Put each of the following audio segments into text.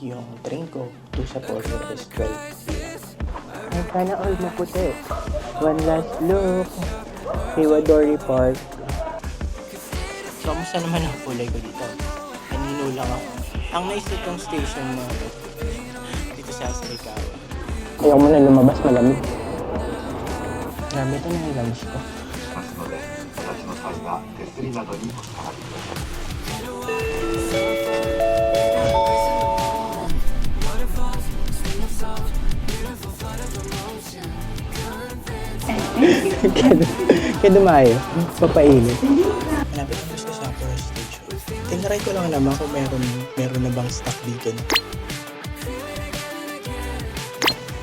yung train ko to Sapporo is 12 p.m. Ay, sana all maputi. One last look. Hiwadori Park. So, kamusta naman ang kulay ko dito? Kanino lang ako. Ang nice nitong station na dito sa Asarikawa. Ayaw mo na lumabas, malamig. Grabe, ito na yung lunch ko. ますので、お立ちの際は手すりなどにお下がりください。 Kaya dumayo, papainit. Malapit ako sa Sapporo Station. Tinry ko lang naman kung meron na bang stock dito.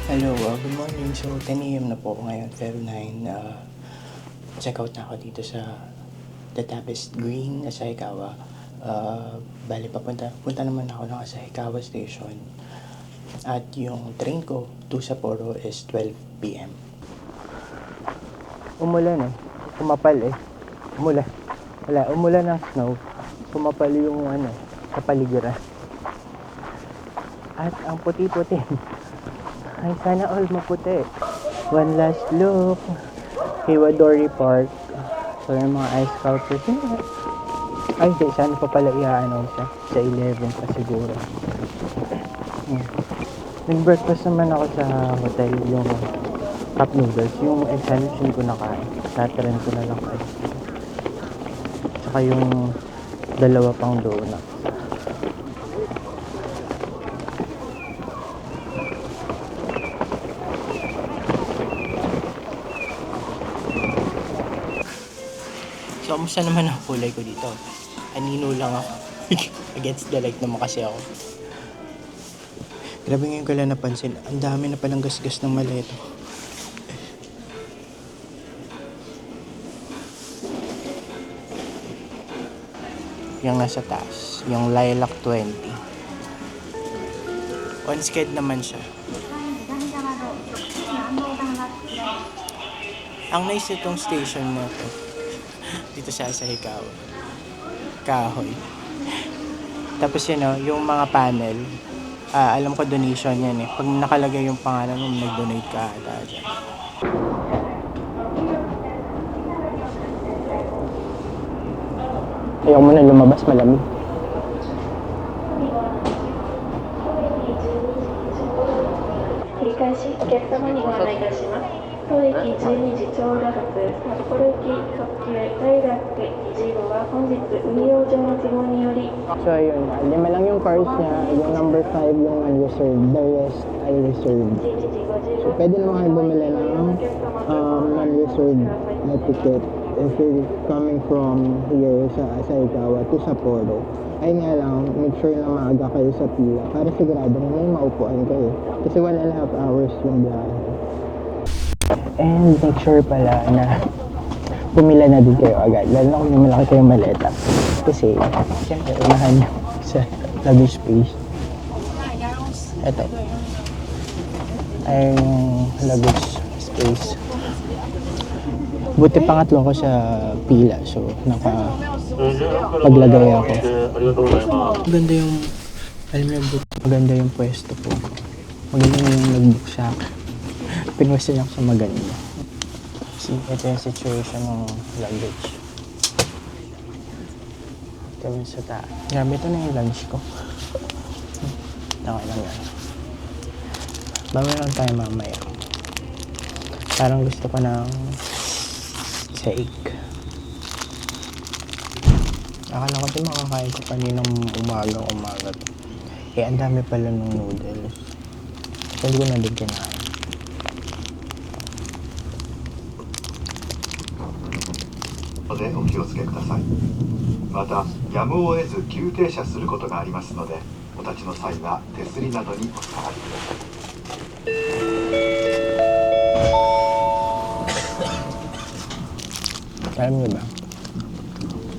Hello, good morning. So, 10 a.m. na po ngayon, pero 9. Check out na ako dito sa The Tapest Green, Asahikawa. Bali, punta naman ako ng Asahikawa Station. At yung train ko to Sapporo is 12 p.m. Umulan eh. Kumapal eh. Umulan ng snow. Kumapal yung sa paligiran. At ang puti-puti. Ay, sana all maputi. One last look. Hiwadori Park. So, yung mga ice sculptures. Ay, di. Sana pa pala i-announce sa 11 pa siguro. Nag-breakfast naman ako sa hotel. Yung cup noodles. Yung egg sandwich hindi ko nakain. Tataran ko na lang kayo. Tsaka yung dalawa pang donut. So, kamusta naman ang kulay ko dito? Anino lang ako. Against the light naman kasi ako. Grabe ngayon ko lang napansin. Ang dami na palang gasgas ng maleta. Yung nasa taas. Yung Lilac 20. On sked naman siya. Ang nice itong station na to. Dito sa Asahikawa. Kahoy. Tapos yun yung mga panel. Alam ko donation yan eh. Pag nakalagay yung pangalan mo, nag-donate ka ata dyan. Ayaw mo na lumabas, malamig. So ayun, 5 lang yung cars niya, yung number 5 yung unreserved, the rest ay reserved. So pwede naman kayo bumili ng non-reserved na ticket if you're coming from here sa Asahikawa to Sapporo. Ayun nga lang, make sure na maaga kayo sa pila para siguradong may maupuan kayo. Kasi 1.5 hours yung biyahe. And make sure pala na pumila na din kayo agad, lalo na kung may malaki kayong maleta. Kasi, siyempre, unahan nyo sa luggage space. Ito. Ay yung luggage space. Buti pangatlo ko sa pila, so paglagay ako. Maganda yung, alam niyo, maganda yung pwesto po. Maganda yung nag-book sa akin. Pinwesto niya ako sa maganda. See, ito yung situation ng luggage. Ito yung sa taas. Grabe, ito na yung lunch ko. Okay lang yan. Bago lang tayo mamaya. Parang gusto ko ng steak. Akala ko ito makakain ko kaninang umaga. Eh, ang dami pala ng noodles. So, hindi ko na din kinain. でお気をつけください。またやむを得ず急停車することがありますので、お立ちの際は手すりなどにお下がりください。 Alam niyo ba?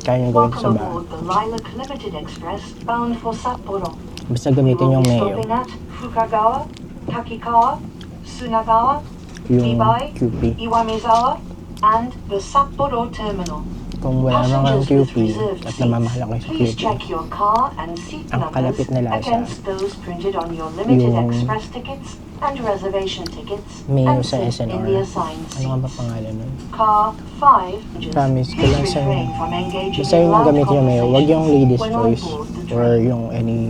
Kaya niyo gawin sa bahay. The Lilac Limited Express bound for Sapporo. Basta gamitin yung mayo. Stopping at Fukagawa, Takikawa, Sunagawa, Yung Ibai, QP. Iwamizawa, and the Sapporo Terminal. kung wala namang Passengers with QP reserved at seats, namamahal kayo sa please QP, check your car and seat ang numbers kalapit nila sa against those printed on your limited yung express tickets and reservation tickets Mayo and sa sit in the SNR. assigned Ano nga ba seats. pangalan nun? Car 5, Promise ko please lang sa refrain from engaging basta in yung loud gamit niyo Mayo, wag yung conversations ladies when on voice board the or train. yung any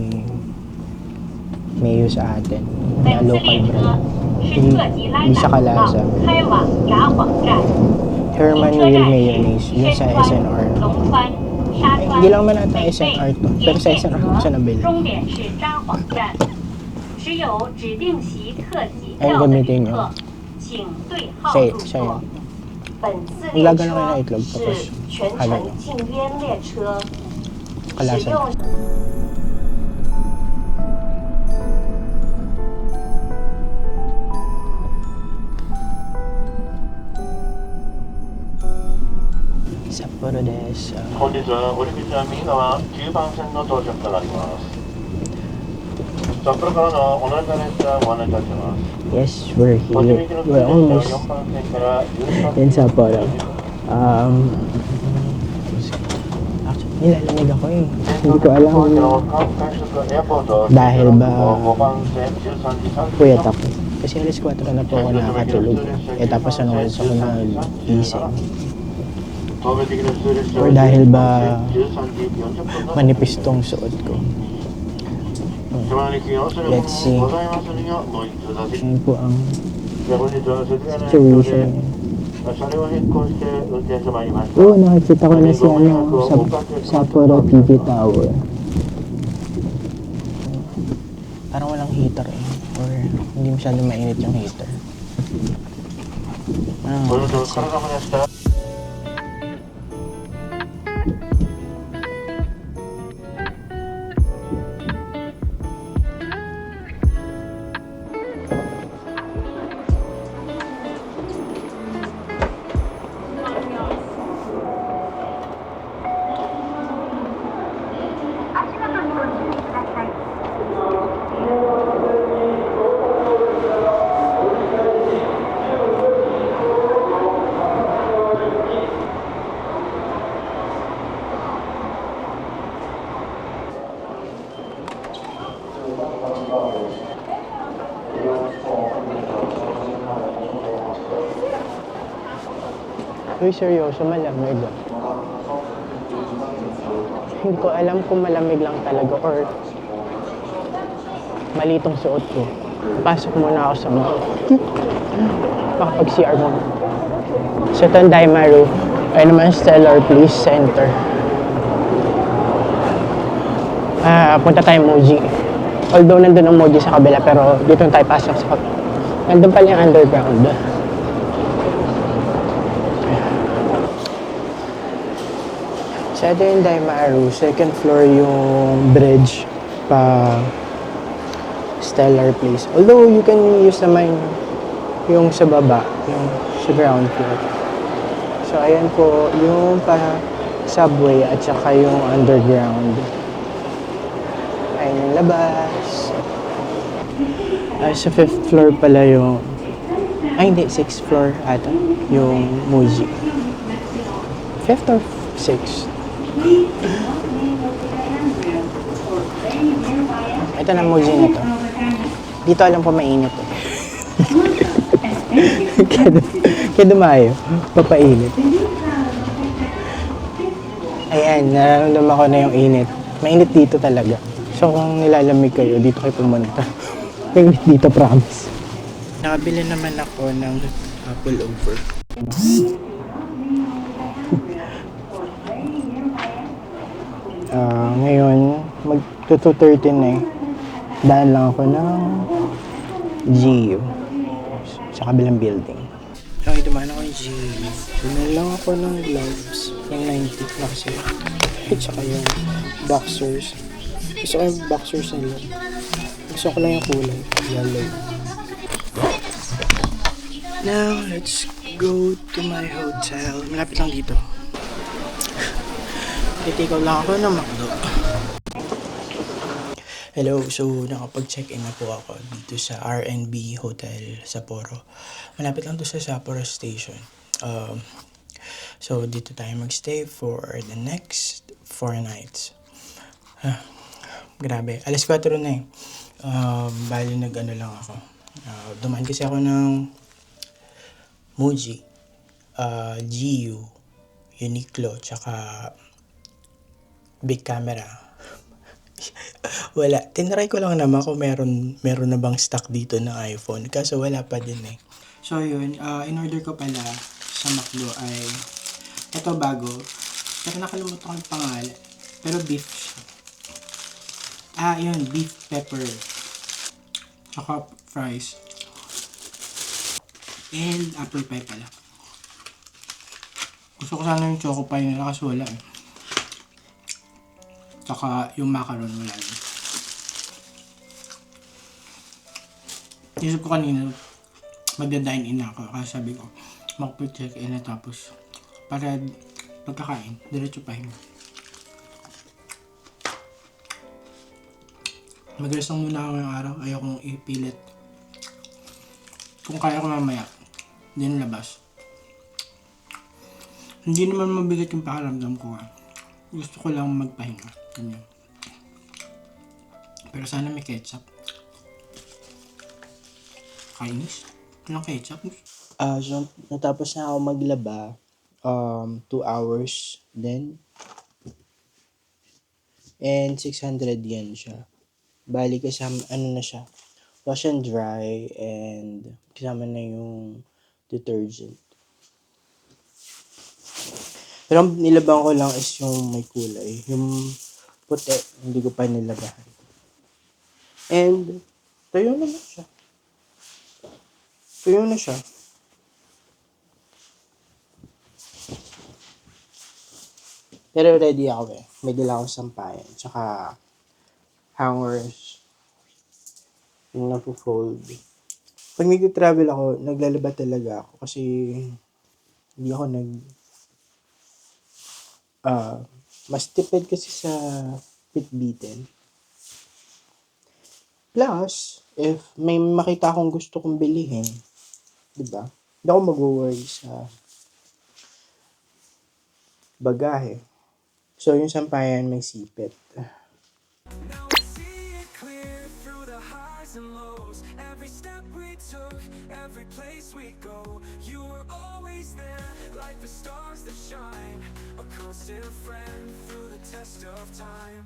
Mayo sa atin na 本次 local 列车 brand. 是 Hindi, 特急拉 hindi siya 载到 kalasa. 开往札幌站， Herman 停车 Will 站 Mayonnaise, 是 yun 深 sa 川、 SNR. 龙川、沙 Ay, 川 hindi lang man ata 北碚 SNR to, 沿 pero sa 线 SNR ko siya 则 nabili. 终点是札幌站，持有指定席特急 Ay, 票的 gamitin 旅 nyo. 客，请对号 Siya, 入 siya 座 yun.。本次 Ang 列 laga na kayo 车 ng itlog, tapos 是全 halo 程 nyo. 禁烟列车，使 Kalasa. 用 Sapporo desu. 本日は折口は右側9番線の到着となります。札幌からのお乗り換え列車ご案内いたします。 Yes, we're 栃 here. 木行きの We're 普通列 almost 車4番線から in Sapporo. Actually, nilalamig ako eh. Hindi ko alam dahil ba puyat ako. Kasi alas 4 na po ako nakakatulog. Eh tapos ano oras ako nag-gising. Or dahil ba manipis tong suot ko. Let's see. Ano po ang situation. Oo, nakikita ko na si sa Sapporo TV Tower. Parang walang heater eh. Or hindi masyado mainit yung heater. Let's see. Uy, seryoso, malamig ah. Hindi ko alam kung malamig lang talaga or mali itong suot ko. Pasok muna ako sa mall. Makapag-CR mo. So, itong Daimaru. Ay naman, Stellar Place Center. Punta tayo Moji. Although nandun ang Moji sa kabila, pero dito tayo pasok sa kabila. Nandun pala yung underground. So, ito yung Daimaru. Second floor yung bridge pa Stellar Place. Although, you can use naman yung sa baba, yung sa ground floor. So, ayan po, yung pa subway at saka yung underground. Ayan yung labas. Sa 5th floor pala yung... Ay, hindi. 6th floor ata. Yung Muji. 5th or 6th? Ito na Muji na to. Dito alam ko mainit eh. Kaya dumayo. Papainit. Ayan, nararamdaman ko na yung init. Mainit dito talaga. So kung nilalamig kayo, dito kayo pumunta. Mainit dito, promise. Nakabili naman ako ng pullover. Ngayon, mag-2:13 na eh. Daan lang ako ng GU. Sa kabilang building. Okay, dumaan ako ng GU. Dumaan lang ako ng gloves. Yung 90 na kasi. At saka yung boxers. Gusto ko yung boxers nila. Gusto ko lang yung kulay. Yellow. Now, let's go to my hotel. Malapit lang dito. Titikaw lang ako ng McDo. Hello, so nakapag-check-in na po ako dito sa RNB Hotel Sapporo. Malapit lang to sa Sapporo Station. So, dito tayo magstay for the next 4 nights. Grabe. Alas 4 na eh. Bali nag-ano lang ako. Dumaan kasi ako ng Muji, GU, Uniqlo, tsaka Big Camera. Wala. Tinry ko lang naman kung meron na bang stock dito ng iPhone. Kaso wala pa din eh. So yun, in order ko pala sa McDo ay ito bago. Pero nakalimutan ko yung pangalan. Pero beef siya. Yun, beef pepper. Saka fries. And apple pie pala. Gusto ko sana yung choco pie nila kasi wala eh. Saka yung macaron wala din. Isip ko kanina, magda-dine in ako. Kasi sabi ko, mag-check in na tapos para pagkakain, diretso pahinga. Mag-rest lang muna ako ngayong araw. Ayokong ipilit. Kung kaya ko mamaya, din labas. Hindi naman mabigat yung pakiramdam ko. Gusto ko lang magpahinga. Ganyan. Pero sana may ketchup. Kainis. Walang ketchup. So, natapos na ako maglaba. 2 hours then. And 600 yen siya. Bali kasama, ano na siya. Wash and dry and kasama na yung detergent. Pero ang nilaban ko lang is yung may kulay. Yung puti, hindi ko pa nilabahan. And, tayo na siya. Tayo na siya. Pero ready ako eh. May dala akong sampayan. Tsaka, hangers. Yung napo-fold. Pag nag-travel ako, naglalaba talaga ako. Kasi, hindi ako mas tipid kasi sa bitbitin. Plus, if may makita akong gusto kong bilihin, diba? Hindi ako mag-worry sa bagahe. So, yung sampayan may sipit. Now we see it clear through the highs and lows. Every step we took, every place we go. You were always there, like the stars that shine. A constant friend through the test of time.